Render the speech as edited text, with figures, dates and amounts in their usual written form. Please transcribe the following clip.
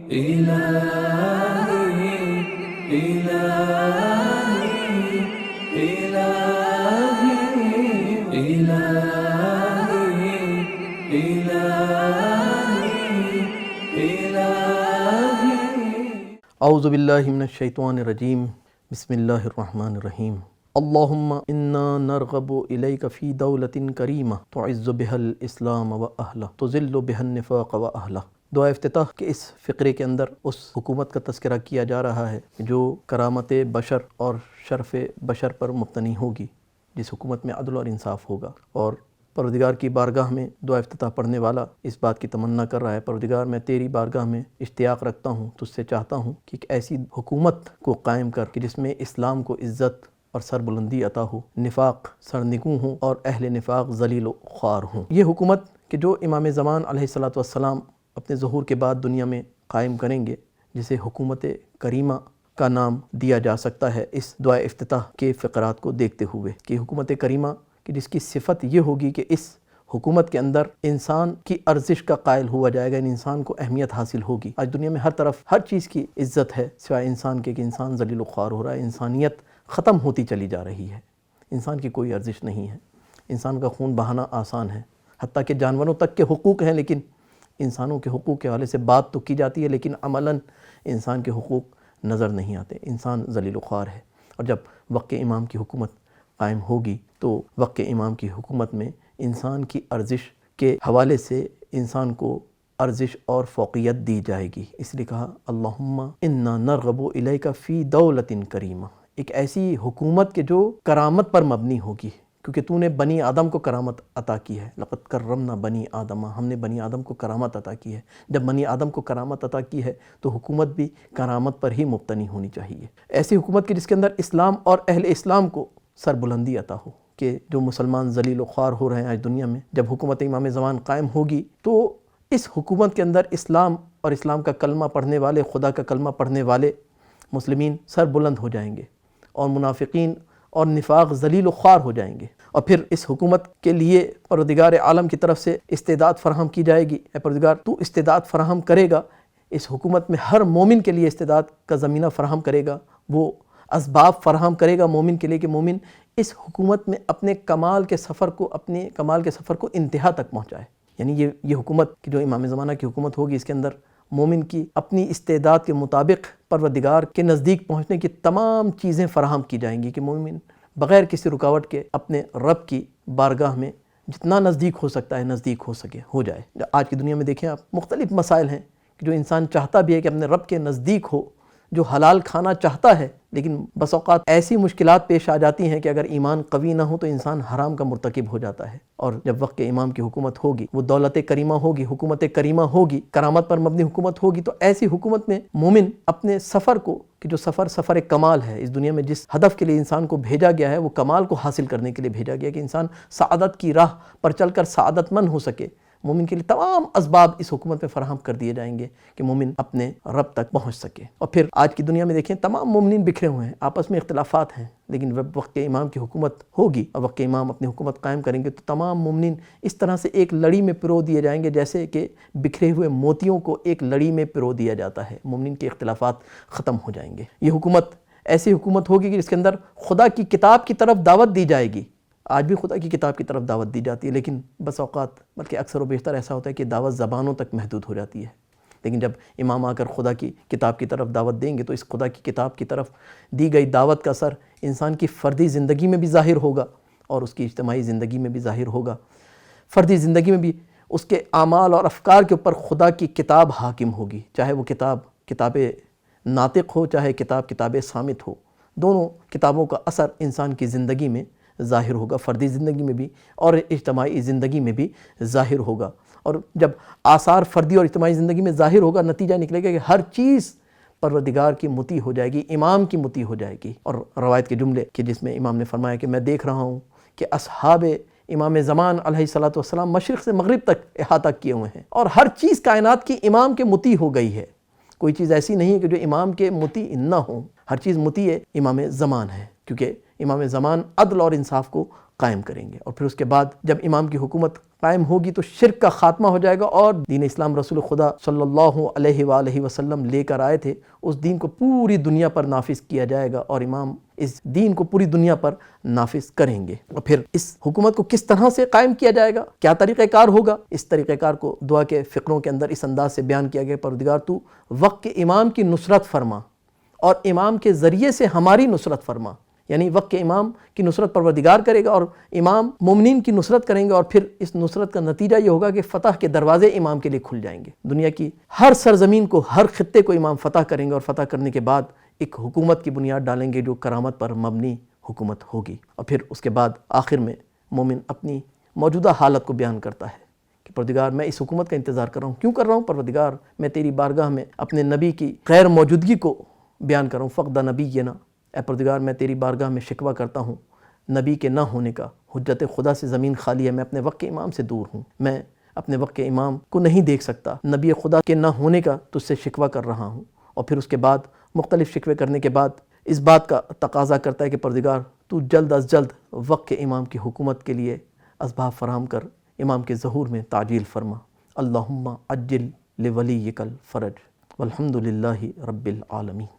إلهي إلهي إلهي إلهي إلهي اعوذ باللہ من الشیطان الرجیم بسم اللہ الرحمن الرحیم اللہم انا نرغب الیک فی دولت کریمہ تعز بها الاسلام و اہلہ تذل بها النفاق و اہلہ۔ دعا افتتاح کے اس فقرے کے اندر اس حکومت کا تذکرہ کیا جا رہا ہے جو کرامت بشر اور شرف بشر پر مبتنی ہوگی، جس حکومت میں عدل اور انصاف ہوگا۔ اور پروردگار کی بارگاہ میں دعا افتتاح پڑھنے والا اس بات کی تمنا کر رہا ہے، پروردگار میں تیری بارگاہ میں اشتیاق رکھتا ہوں، تجھ سے چاہتا ہوں کہ ایک ایسی حکومت کو قائم کر کہ جس میں اسلام کو عزت اور سربلندی عطا ہو، نفاق سرنگوں ہوں اور اہل نفاق ذلیل و خوار ہوں۔ یہ حکومت کہ جو امام زمان علیہ السلام اپنے ظہور کے بعد دنیا میں قائم کریں گے، جسے حکومت کریمہ کا نام دیا جا سکتا ہے اس دعا افتتاح کے فقرات کو دیکھتے ہوئے، کہ حکومت کریمہ کہ جس کی صفت یہ ہوگی کہ اس حکومت کے اندر انسان کی ارزش کا قائل ہوا جائے گا، انسان کو اہمیت حاصل ہوگی۔ آج دنیا میں ہر طرف ہر چیز کی عزت ہے سوائے انسان کے، کہ انسان ذلیل و خوار ہو رہا ہے، انسانیت ختم ہوتی چلی جا رہی ہے، انسان کی کوئی ارزش نہیں ہے، انسان کا خون بہانا آسان ہے، حتیٰ کہ جانوروں تک کے حقوق ہیں، لیکن انسانوں کے حقوق کے حوالے سے بات تو کی جاتی ہے لیکن عملاً انسان کے حقوق نظر نہیں آتے، انسان ذلیل و خوار ہے۔ اور جب وقت امام کی حکومت قائم ہوگی تو وقت امام کی حکومت میں انسان کی ارزش کے حوالے سے انسان کو ارزش اور فوقیت دی جائے گی۔ اس لیے کہا اللہم انا نرغب الیک فی دولت کریمہ، ایک ایسی حکومت کے جو کرامت پر مبنی ہوگی، کیونکہ تو نے بنی آدم کو کرامت عطا کی ہے، لقد کرمنا بنی آدم، ہم نے بنی آدم کو کرامت عطا کی ہے۔ جب بنی آدم کو کرامت عطا کی ہے تو حکومت بھی کرامت پر ہی مبتنی ہونی چاہیے، ایسی حکومت کی جس کے اندر اسلام اور اہل اسلام کو سربلندی عطا ہو، کہ جو مسلمان ذلیل و خوار ہو رہے ہیں آج دنیا میں، جب حکومت امام زمان قائم ہوگی تو اس حکومت کے اندر اسلام اور اسلام کا کلمہ پڑھنے والے، خدا کا کلمہ پڑھنے والے مسلمین سر بلند ہو جائیں گے، اور منافقین اور نفاق ذلیل و خوار ہو جائیں گے۔ اور پھر اس حکومت کے لیے پروردگار عالم کی طرف سے استعداد فراہم کی جائے گی۔ اے پروردگار تو استعداد فراہم کرے گا، اس حکومت میں ہر مومن کے لیے استعداد کا زمینہ فراہم کرے گا، وہ اسباب فراہم کرے گا مومن کے لیے کہ مومن اس حکومت میں اپنے کمال کے سفر کو انتہا تک پہنچائے۔ یعنی یہ حکومت کہ جو امام زمانہ کی حکومت ہوگی، اس کے اندر مومن کی اپنی استعداد کے مطابق پروردگار کے نزدیک پہنچنے کی تمام چیزیں فراہم کی جائیں گی، کہ مومن بغیر کسی رکاوٹ کے اپنے رب کی بارگاہ میں جتنا نزدیک ہو سکتا ہے نزدیک ہو جائے۔ آج کی دنیا میں دیکھیں آپ، مختلف مسائل ہیں کہ جو انسان چاہتا بھی ہے کہ اپنے رب کے نزدیک ہو، جو حلال کھانا چاہتا ہے، لیکن بس اوقات ایسی مشکلات پیش آ جاتی ہیں کہ اگر ایمان قوی نہ ہو تو انسان حرام کا مرتکب ہو جاتا ہے۔ اور جب وقت امام کی حکومت ہوگی، وہ دولت کریمہ ہوگی، حکومت کریمہ ہوگی، کرامت پر مبنی حکومت ہوگی، تو ایسی حکومت میں مومن اپنے سفر کو، کہ جو سفر کمال ہے، اس دنیا میں جس ہدف کے لیے انسان کو بھیجا گیا ہے وہ کمال کو حاصل کرنے کے لیے بھیجا گیا، کہ انسان سعادت کی راہ پر چل کر سعادت مند ہو سکے، مومن کے لیے تمام اسباب اس حکومت میں فراہم کر دیے جائیں گے کہ مومن اپنے رب تک پہنچ سکے۔ اور پھر آج کی دنیا میں دیکھیں تمام مومنین بکھرے ہوئے ہیں، آپس میں اختلافات ہیں، لیکن جب وقت امام کی حکومت ہوگی اور وقت امام اپنی حکومت قائم کریں گے تو تمام مومنین اس طرح سے ایک لڑی میں پرو دیے جائیں گے جیسے کہ بکھرے ہوئے موتیوں کو ایک لڑی میں پرو دیا جاتا ہے، مومنین کے اختلافات ختم ہو جائیں گے۔ یہ حکومت ایسی حکومت ہوگی کہ جس کے اندر خدا کی کتاب کی طرف دعوت دی جائے گی۔ آج بھی خدا کی کتاب کی طرف دعوت دی جاتی ہے، لیکن بس اوقات بلکہ اکثر و بیشتر ایسا ہوتا ہے کہ دعوت زبانوں تک محدود ہو جاتی ہے، لیکن جب امام آ کر خدا کی کتاب کی طرف دعوت دیں گے تو اس خدا کی کتاب کی طرف دی گئی دعوت کا اثر انسان کی فردی زندگی میں بھی ظاہر ہوگا اور اس کی اجتماعی زندگی میں بھی ظاہر ہوگا۔ فردی زندگی میں بھی اس کے اعمال اور افکار کے اوپر خدا کی کتاب حاکم ہوگی، چاہے وہ کتاب ناطق ہو، چاہے کتاب صامت ہو، دونوں کتابوں کا اثر انسان کی زندگی میں ظاہر ہوگا، فردی زندگی میں بھی اور اجتماعی زندگی میں بھی ظاہر ہوگا۔ اور جب آثار فردی اور اجتماعی زندگی میں ظاہر ہوگا، نتیجہ نکلے گا کہ ہر چیز پروردگار کی مطیع ہو جائے گی، امام کی مطیع ہو جائے گی۔ اور روایت کے جملے کہ جس میں امام نے فرمایا کہ میں دیکھ رہا ہوں کہ اصحاب امام زمان علیہ السلام مشرق سے مغرب تک احاطہ کیے ہوئے ہیں، اور ہر چیز کائنات کی امام کے مطیع ہو گئی ہے، کوئی چیز ایسی نہیں ہے کہ جو امام کے مطیع نہ ہو، ہر چیز مطیع امام زمان ہے۔ کیونکہ امام زمان عدل اور انصاف کو قائم کریں گے، اور پھر اس کے بعد جب امام کی حکومت قائم ہوگی تو شرک کا خاتمہ ہو جائے گا، اور دین اسلام رسول خدا صلی اللہ علیہ وآلہ وسلم لے کر آئے تھے اس دین کو پوری دنیا پر نافذ کیا جائے گا، اور امام اس دین کو پوری دنیا پر نافذ کریں گے۔ اور پھر اس حکومت کو کس طرح سے قائم کیا جائے گا، کیا طریقہ کار ہوگا، اس طریقہ کار کو دعا کے فقروں کے اندر اس انداز سے بیان کیا گیا: پروردگار تو وقت کے امام کی نصرت فرما اور امام کے ذریعے سے ہماری نصرت فرما، یعنی وقت کے امام کی نصرت پروردگار کرے گا اور امام مومنین کی نصرت کریں گے، اور پھر اس نصرت کا نتیجہ یہ ہوگا کہ فتح کے دروازے امام کے لیے کھل جائیں گے۔ دنیا کی ہر سرزمین کو، ہر خطے کو امام فتح کریں گے، اور فتح کرنے کے بعد ایک حکومت کی بنیاد ڈالیں گے جو کرامت پر مبنی حکومت ہوگی۔ اور پھر اس کے بعد آخر میں مومن اپنی موجودہ حالت کو بیان کرتا ہے کہ پروردگار میں اس حکومت کا انتظار کر رہا ہوں، کیوں کر رہا ہوں؟ پروردگار میں تیری بارگاہ میں اپنے نبی کی غیر موجودگی کو بیان کر رہا ہوں، فقد نبینا، اے پروردگار میں تیری بارگاہ میں شکوہ کرتا ہوں نبی کے نہ ہونے کا، حجت خدا سے زمین خالی ہے، میں اپنے وقت کے امام سے دور ہوں، میں اپنے وقت کے امام کو نہیں دیکھ سکتا، نبی خدا کے نہ ہونے کا تجھ سے شکوہ کر رہا ہوں۔ اور پھر اس کے بعد مختلف شکوے کرنے کے بعد اس بات کا تقاضا کرتا ہے کہ پروردگار تو جلد از جلد وقت کے امام کی حکومت کے لیے اسباب فراہم کر، امام کے ظہور میں تعجیل فرما۔ اللہم عجل لولیک الفرج والحمد للہ رب العالمین۔